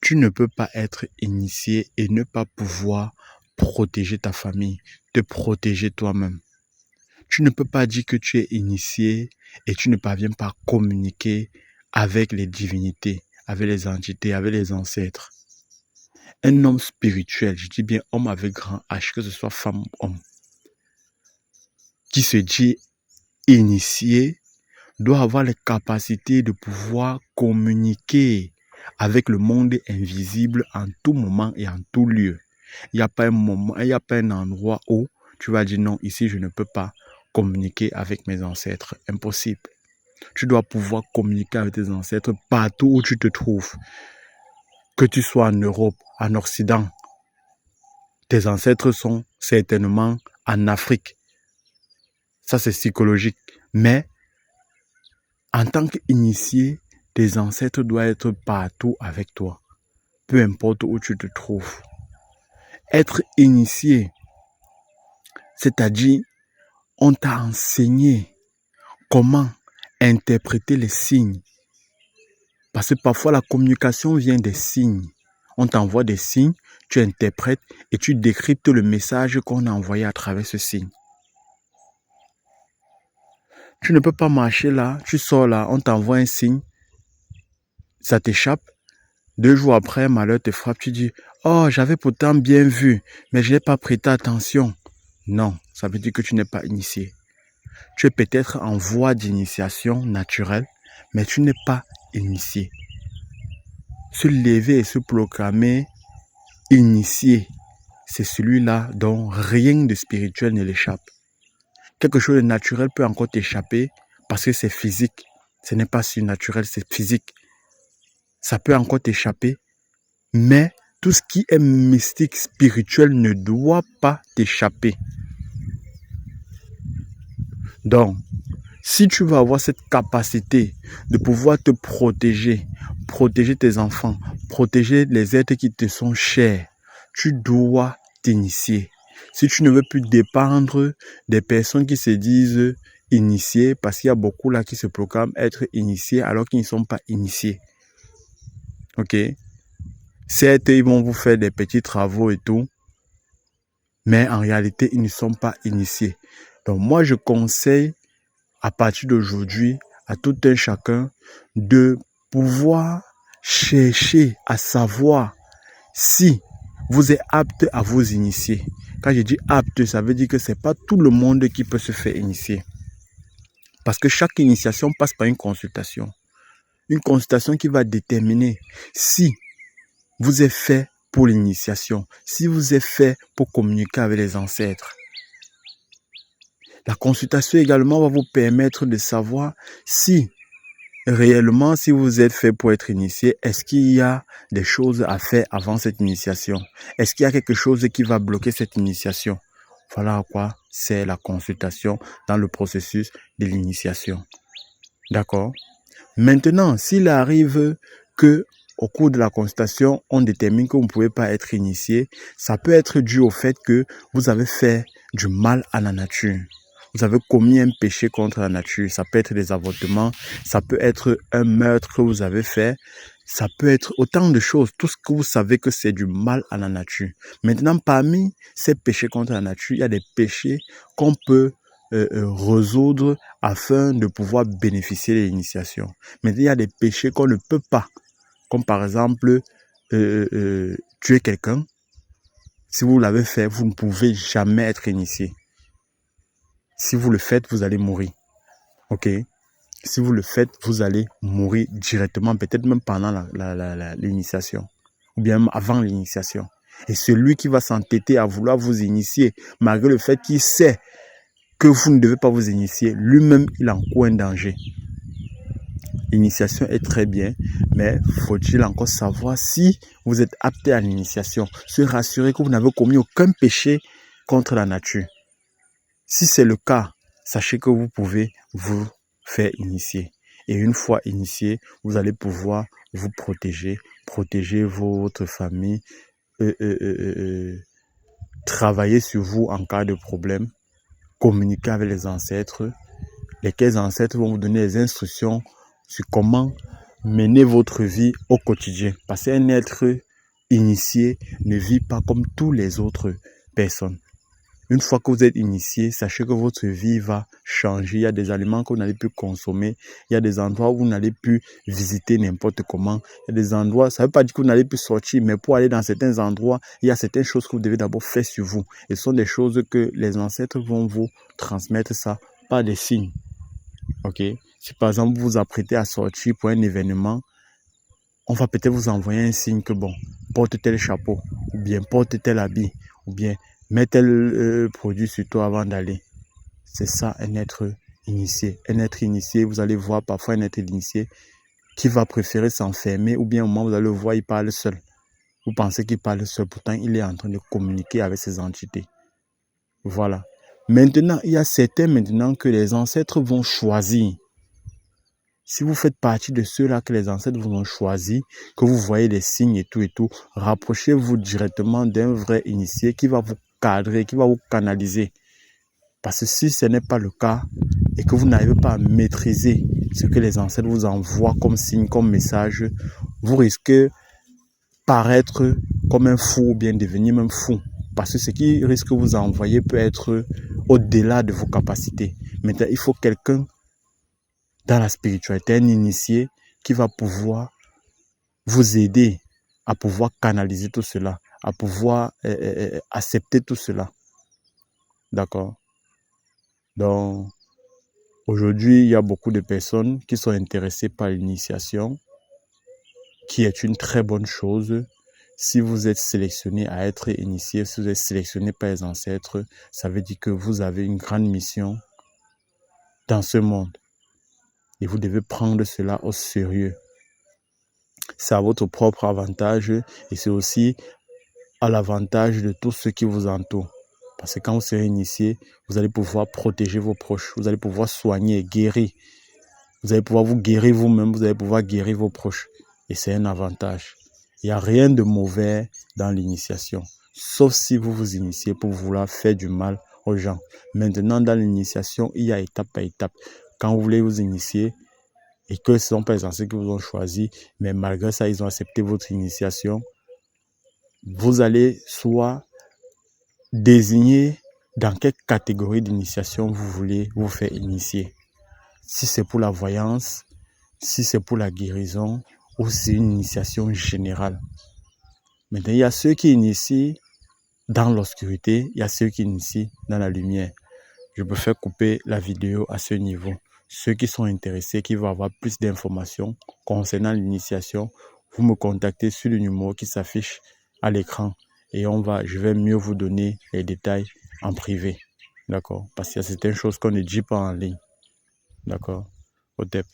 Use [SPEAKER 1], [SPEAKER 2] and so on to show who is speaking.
[SPEAKER 1] Tu ne peux pas être initié et ne pas pouvoir protéger ta famille, te protéger toi-même. Tu ne peux pas dire que tu es initié et tu ne parviens pas à communiquer avec les divinités, avec les entités, avec les ancêtres. Un homme spirituel, je dis bien homme avec grand H, que ce soit femme ou homme, qui se dit initié, doit avoir les capacités de pouvoir communiquer avec le monde invisible en tout moment et en tout lieu. Il n'y a pas un moment, il n'y a pas un endroit où tu vas dire non, ici je ne peux pas communiquer avec mes ancêtres. Impossible. Tu dois pouvoir communiquer avec tes ancêtres partout où tu te trouves. Que tu sois en Europe, en Occident, tes ancêtres sont certainement en Afrique. Ça, c'est psychologique. Mais en tant qu'initié, tes ancêtres doivent être partout avec toi. Peu importe où tu te trouves. Être initié, c'est-à-dire, on t'a enseigné comment interpréter les signes. Parce que parfois, la communication vient des signes. On t'envoie des signes, tu interprètes et tu décryptes le message qu'on a envoyé à travers ce signe. Tu ne peux pas marcher là, tu sors là, on t'envoie un signe, ça t'échappe. 2 jours après, malheur te frappe, tu dis « Oh, j'avais pourtant bien vu, mais je n'ai pas prêté attention. » Non, ça veut dire que tu n'es pas initié. Tu es peut-être en voie d'initiation naturelle, mais tu n'es pas initié. Se lever et se proclamer initié, c'est celui-là dont rien de spirituel ne l'échappe. Quelque chose de naturel peut encore t'échapper parce que c'est physique. Ce n'est pas surnaturel, c'est physique. Ça peut encore t'échapper, mais tout ce qui est mystique, spirituel ne doit pas t'échapper. Donc, si tu veux avoir cette capacité de pouvoir te protéger, protéger tes enfants, protéger les êtres qui te sont chers, tu dois t'initier. Si tu ne veux plus dépendre des personnes qui se disent initiées, parce qu'il y a beaucoup là qui se proclament être initiés alors qu'ils ne sont pas initiés. Ok? Certes, ils vont vous faire des petits travaux et tout, mais en réalité, ils ne sont pas initiés. Donc moi, je conseille à partir d'aujourd'hui à tout un chacun de pouvoir chercher à savoir si vous êtes apte à vous initier. Quand je dis apte, ça veut dire que c'est pas tout le monde qui peut se faire initier. Parce que chaque initiation passe par une consultation. Une consultation qui va déterminer si vous êtes fait pour l'initiation, si vous êtes fait pour communiquer avec les ancêtres. La consultation également va vous permettre de savoir si réellement, si vous êtes fait pour être initié, est-ce qu'il y a des choses à faire avant cette initiation? Est-ce qu'il y a quelque chose qui va bloquer cette initiation? Voilà à quoi c'est la consultation dans le processus de l'initiation. D'accord? Maintenant, s'il arrive que au cours de la consultation, on détermine que vous ne pouvez pas être initié, ça peut être dû au fait que vous avez fait du mal à la nature. Vous avez commis un péché contre la nature. Ça peut être des avortements, ça peut être un meurtre que vous avez fait, ça peut être autant de choses. Tout ce que vous savez que c'est du mal à la nature. Maintenant, parmi ces péchés contre la nature, il y a des péchés qu'on peut résoudre afin de pouvoir bénéficier de l'initiation. Mais il y a des péchés qu'on ne peut pas. Comme par exemple, tuer quelqu'un. Si vous l'avez fait, vous ne pouvez jamais être initié. Si vous le faites, vous allez mourir. Ok? Si vous le faites, vous allez mourir directement, peut-être même pendant l'initiation. Ou bien même avant l'initiation. Et celui qui va s'entêter à vouloir vous initier, malgré le fait qu'il sait que vous ne devez pas vous initier, lui-même, il encourt un danger. L'initiation est très bien, mais faut-il encore savoir si vous êtes apte à l'initiation, se rassurer que vous n'avez commis aucun péché contre la nature. Si c'est le cas, sachez que vous pouvez vous faire initier. Et une fois initié, vous allez pouvoir vous protéger, protéger votre famille, travailler sur vous en cas de problème, communiquer avec les ancêtres. Lesquels ancêtres vont vous donner des instructions sur comment mener votre vie au quotidien. Parce qu'un être initié ne vit pas comme tous les autres personnes. Une fois que vous êtes initié, sachez que votre vie va changer. Il y a des aliments que vous n'allez plus consommer. Il y a des endroits où vous n'allez plus visiter n'importe comment. Il y a des endroits, ça ne veut pas dire que vous n'allez plus sortir, mais pour aller dans certains endroits, il y a certaines choses que vous devez d'abord faire sur vous. Et ce sont des choses que les ancêtres vont vous transmettre ça par des signes. Ok? Si par exemple vous vous apprêtez à sortir pour un événement, on va peut-être vous envoyer un signe que bon, porte tel chapeau, ou bien porte tel habit, ou bien mets tel produit sur toi avant d'aller. C'est ça un être initié. Un être initié, vous allez voir parfois un être initié qui va préférer s'enfermer, ou bien au moment où vous allez le voir, il parle seul. Vous pensez qu'il parle seul, pourtant il est en train de communiquer avec ces entités. Voilà. Maintenant, il y a certains maintenant que les ancêtres vont choisir. Si vous faites partie de ceux-là que les ancêtres vous ont choisi, que vous voyez les signes et tout, rapprochez-vous directement d'un vrai initié qui va vous cadrer, qui va vous canaliser. Parce que si ce n'est pas le cas et que vous n'arrivez pas à maîtriser ce que les ancêtres vous envoient comme signe, comme message, vous risquez de paraître comme un fou ou bien devenir même fou. Parce que ce qui risque de vous envoyer peut être au-delà de vos capacités. Maintenant, il faut quelqu'un dans la spiritualité, un initié qui va pouvoir vous aider à pouvoir canaliser tout cela, à pouvoir accepter tout cela. D'accord? Donc, aujourd'hui, il y a beaucoup de personnes qui sont intéressées par l'initiation, qui est une très bonne chose. Si vous êtes sélectionné à être initié, si vous êtes sélectionné par les ancêtres, ça veut dire que vous avez une grande mission dans ce monde. Et vous devez prendre cela au sérieux. C'est à votre propre avantage et c'est aussi à l'avantage de tous ceux qui vous entourent. Parce que quand vous serez initié, vous allez pouvoir protéger vos proches, vous allez pouvoir soigner, guérir. Vous allez pouvoir vous guérir vous-même, vous allez pouvoir guérir vos proches. Et c'est un avantage. Il n'y a rien de mauvais dans l'initiation. Sauf si vous vous initiez pour vouloir faire du mal aux gens. Maintenant, dans l'initiation, il y a étape par étape. Quand vous voulez vous initier, et que ce ne sont pas les ancêtres qui vous ont choisi, mais malgré ça, ils ont accepté votre initiation, vous allez soit désigner dans quelle catégorie d'initiation vous voulez vous faire initier. Si c'est pour la voyance, si c'est pour la guérison, ou si c'est une initiation générale. Maintenant, il y a ceux qui initient dans l'obscurité, il y a ceux qui initient dans la lumière. Je peux faire couper la vidéo à ce niveau. Ceux qui sont intéressés, qui vont avoir plus d'informations concernant l'initiation, vous me contactez sur le numéro qui s'affiche à l'écran et je vais mieux vous donner les détails en privé. D'accord? Parce qu'il y a certaines choses qu'on ne dit pas en ligne. D'accord? Au début.